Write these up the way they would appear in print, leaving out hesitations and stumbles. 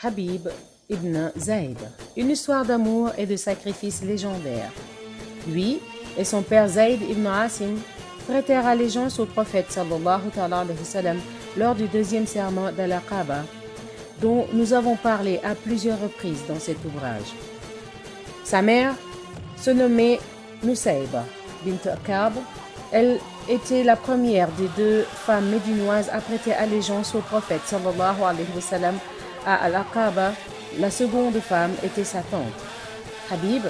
Habib ibn Zayd, une histoire d'amour et de sacrifice légendaire. Lui et son père Zayd ibn Asim prêtèrent allégeance au prophète sallallahu alayhi wa sallam lors du deuxième serment d'Al-Aqaba, dont nous avons parlé à plusieurs reprises dans cet ouvrage. Sa mère se nommait Nusayba bint Ka'b. Elle était la première des deux femmes médinoises à prêter allégeance au prophète sallallahu alayhi wa sallam à Al-Aqaba. La seconde femme était sa tante. Habib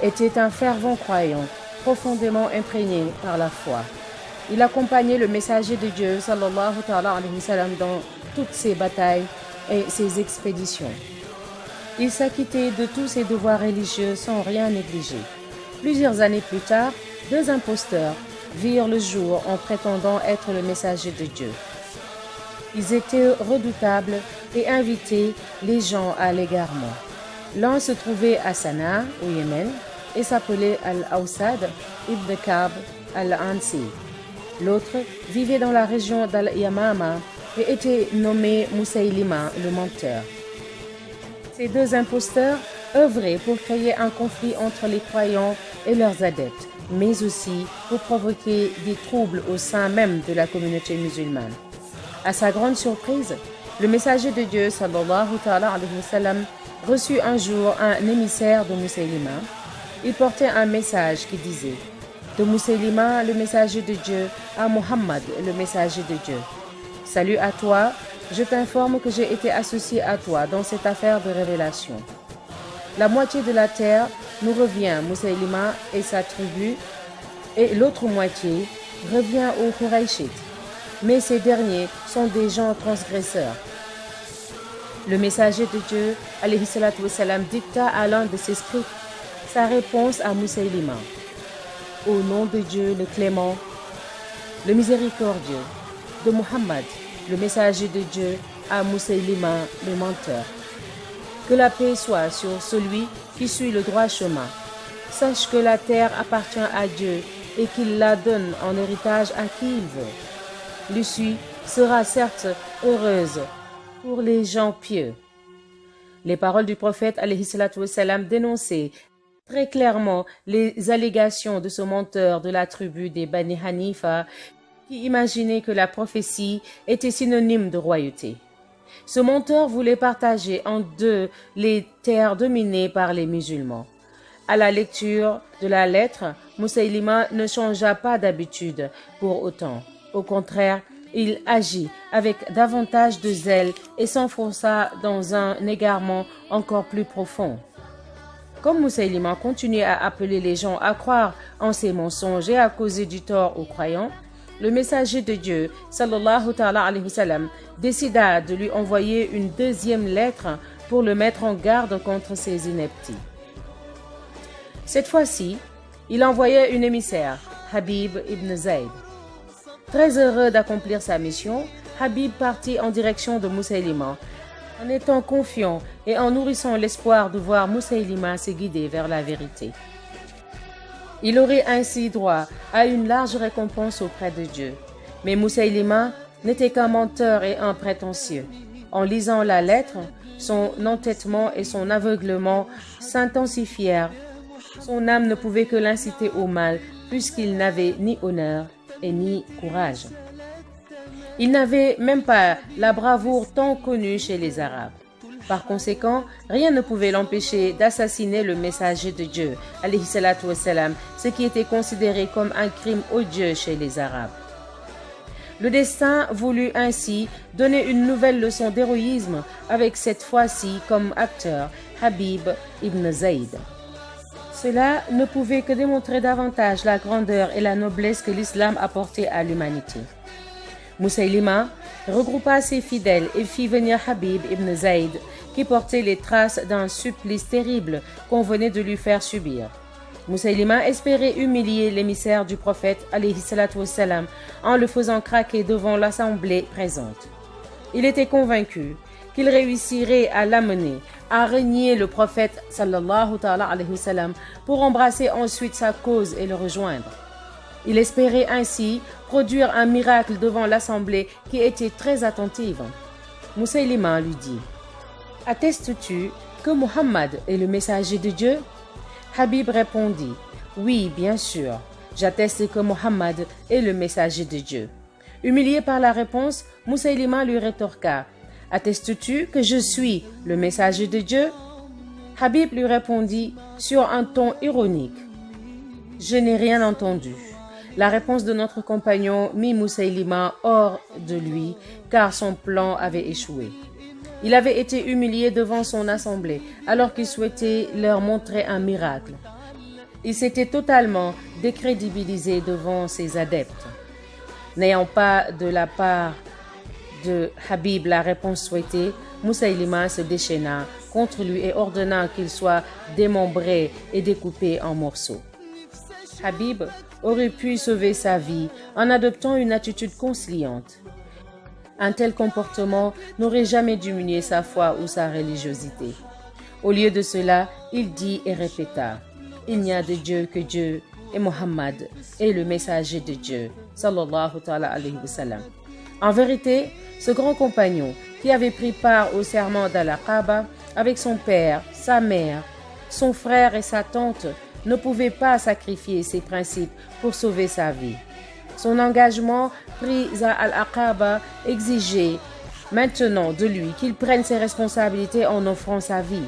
était un fervent croyant, profondément imprégné par la foi. Il accompagnait le messager de Dieu sallallahu alayhi wa sallam dans toutes ses batailles et ses expéditions. Il s'acquittait de tous ses devoirs religieux sans rien négliger. Plusieurs années plus tard, deux imposteurs virent le jour en prétendant être le messager de Dieu. Ils étaient redoutables et invitaient les gens à l'égarement. L'un se trouvait à Sanaa, au Yémen, et s'appelait Al-Awsad ibn Ka'b al-Ansi. L'autre vivait dans la région d'Al-Yamama et était nommé Musaylima, le menteur. Ces deux imposteurs œuvraient pour créer un conflit entre les croyants et leurs adeptes, mais aussi pour provoquer des troubles au sein même de la communauté musulmane. À sa grande surprise, le messager de Dieu sallallahu alayhi wa sallam reçut un jour un émissaire de Musaylima. Il portait un message qui disait: de Musaylima, le messager de Dieu, à Muhammad, le messager de Dieu. Salut à toi, je t'informe que j'ai été associé à toi dans cette affaire de révélation. La moitié de la terre nous revient, Musaylima et sa tribu, et l'autre moitié revient aux Qurayshites. Mais ces derniers sont des gens transgresseurs. Le messager de Dieu, alayhi salatu wa salam, dicta à l'un de ses scribes sa réponse à Musaylima. Au nom de Dieu le clément, le miséricordieux, de Muhammad, le messager de Dieu, à Musaylima, le menteur. Que la paix soit sur celui qui suit le droit chemin. Sache que la terre appartient à Dieu et qu'il la donne en héritage à qui il veut. L'issue sera certes heureuse pour les gens pieux. Les paroles du prophète alayhi salatu wa salam dénonçaient très clairement les allégations de ce menteur de la tribu des Bani Hanifa qui imaginait que la prophétie était synonyme de royauté. Ce menteur voulait partager en deux les terres dominées par les musulmans. À la lecture de la lettre, Musaylima ne changea pas d'habitude pour autant. Au contraire, il agit avec davantage de zèle et s'enfonça dans un égarement encore plus profond. Comme Musaylima continuait à appeler les gens à croire en ses mensonges et à causer du tort aux croyants, le messager de Dieu, sallallahu alayhi wa sallam, décida de lui envoyer une deuxième lettre pour le mettre en garde contre ses inepties. Cette fois-ci, il envoyait une émissaire, Habib ibn Zayd. Très heureux d'accomplir sa mission, Habib partit en direction de Musaylima, en étant confiant et en nourrissant l'espoir de voir Musaylima se guider vers la vérité. Il aurait ainsi droit à une large récompense auprès de Dieu. Mais Musaylima n'était qu'un menteur et un prétentieux. En lisant la lettre, son entêtement et son aveuglement s'intensifièrent. Son âme ne pouvait que l'inciter au mal, puisqu'il n'avait ni honneur et ni courage. Il n'avait même pas la bravoure tant connue chez les Arabes. Par conséquent, rien ne pouvait l'empêcher d'assassiner le messager de Dieu, alayhi salatu wa salam, ce qui était considéré comme un crime odieux chez les Arabes. Le destin voulut ainsi donner une nouvelle leçon d'héroïsme avec cette fois-ci comme acteur Habib ibn Zayd. Cela ne pouvait que démontrer davantage la grandeur et la noblesse que l'islam apportait à l'humanité. Musaylima regroupa ses fidèles et fit venir Habib ibn Zayd, qui portait les traces d'un supplice terrible qu'on venait de lui faire subir. Musaylima espérait humilier l'émissaire du prophète alayhi salatu wa salam en le faisant craquer devant l'assemblée présente. Il était convaincu qu'il réussirait à l'amener à renier le prophète sallallahu alayhi wa sallam pour embrasser ensuite sa cause et le rejoindre. Il espérait ainsi produire un miracle devant l'assemblée qui était très attentive. Musaylima lui dit: attestes-tu que Muhammad est le messager de Dieu? Habib répondit, oui, bien sûr, j'atteste que Muhammad est le messager de Dieu. Humilié par la réponse, Musaylima lui rétorqua, attestes-tu que je suis le messager de Dieu? Habib lui répondit sur un ton ironique, je n'ai rien entendu. La réponse de notre compagnon mit Musaylima hors de lui, car son plan avait échoué. Il avait été humilié devant son assemblée, alors qu'il souhaitait leur montrer un miracle. Il s'était totalement décrédibilisé devant ses adeptes. N'ayant pas de la part de Habib la réponse souhaitée, Musaylima se déchaîna contre lui et ordonna qu'il soit démembré et découpé en morceaux. Habib aurait pu sauver sa vie en adoptant une attitude conciliante. Un tel comportement n'aurait jamais diminué sa foi ou sa religiosité. Au lieu de cela, il dit et répéta, « Il n'y a de Dieu que Dieu et Muhammad est le messager de Dieu. » Sallallahu alayhi wa sallam. En vérité, ce grand compagnon qui avait pris part au serment d'Al-Aqaba avec son père, sa mère, son frère et sa tante ne pouvait pas sacrifier ses principes pour sauver sa vie. Son engagement pris à Al-Aqaba exigeait maintenant de lui qu'il prenne ses responsabilités en offrant sa vie.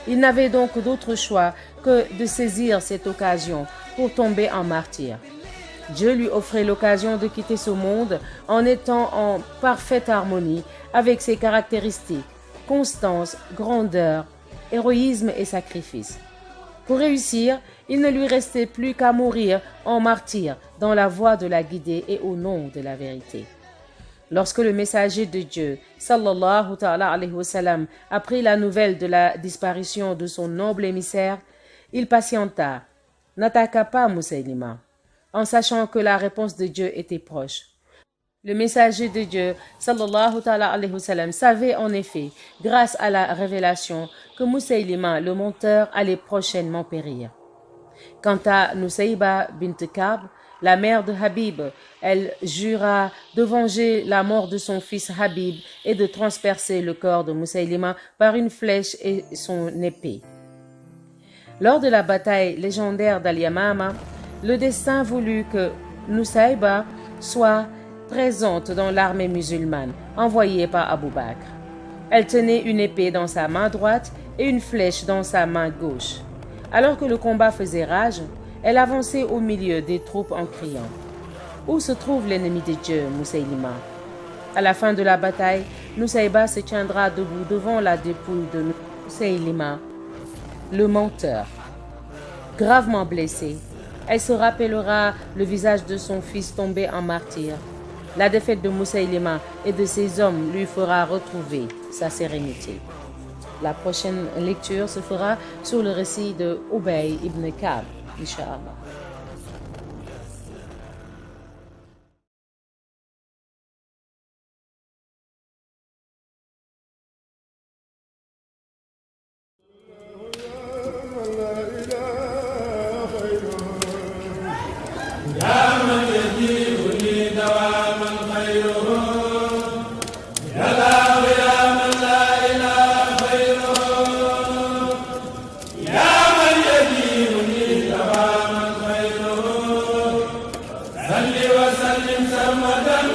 Il n'avait donc d'autre choix que de saisir cette occasion pour tomber en martyr. Dieu lui offrait l'occasion de quitter ce monde en étant en parfaite harmonie avec ses caractéristiques, constance, grandeur, héroïsme et sacrifice. Pour réussir, il ne lui restait plus qu'à mourir en martyr dans la voie de la guidée et au nom de la vérité. Lorsque le messager de Dieu, sallallahu alayhi wa sallam, apprit la nouvelle de la disparition de son noble émissaire, il patienta, n'attaqua pas Musaylima, en sachant que la réponse de Dieu était proche. Le messager de Dieu, sallallahu alayhi wa sallam, savait en effet, grâce à la révélation, que Musaylima, le menteur, allait prochainement périr. Quant à Nusayba bint Ka'b, la mère de Habib, elle jura de venger la mort de son fils Habib et de transpercer le corps de Musaylima par une flèche et son épée. Lors de la bataille légendaire d'Al-Yamama, le destin voulut que Nusayba soit présente dans l'armée musulmane envoyée par Abu Bakr. Elle tenait une épée dans sa main droite et une flèche dans sa main gauche. Alors que le combat faisait rage, elle avançait au milieu des troupes en criant « Où se trouve l'ennemi de Dieu, Musaylima ?» À la fin de la bataille, Nusayba se tiendra debout devant la dépouille de Musaylima, le menteur. Gravement blessée, elle se rappellera le visage de son fils tombé en martyr. La défaite de Musaylima et de ses hommes lui fera retrouver sa sérénité. La prochaine lecture se fera sur le récit de Ubay ibn Ka'b, Inch'Allah. وسلم سرمدا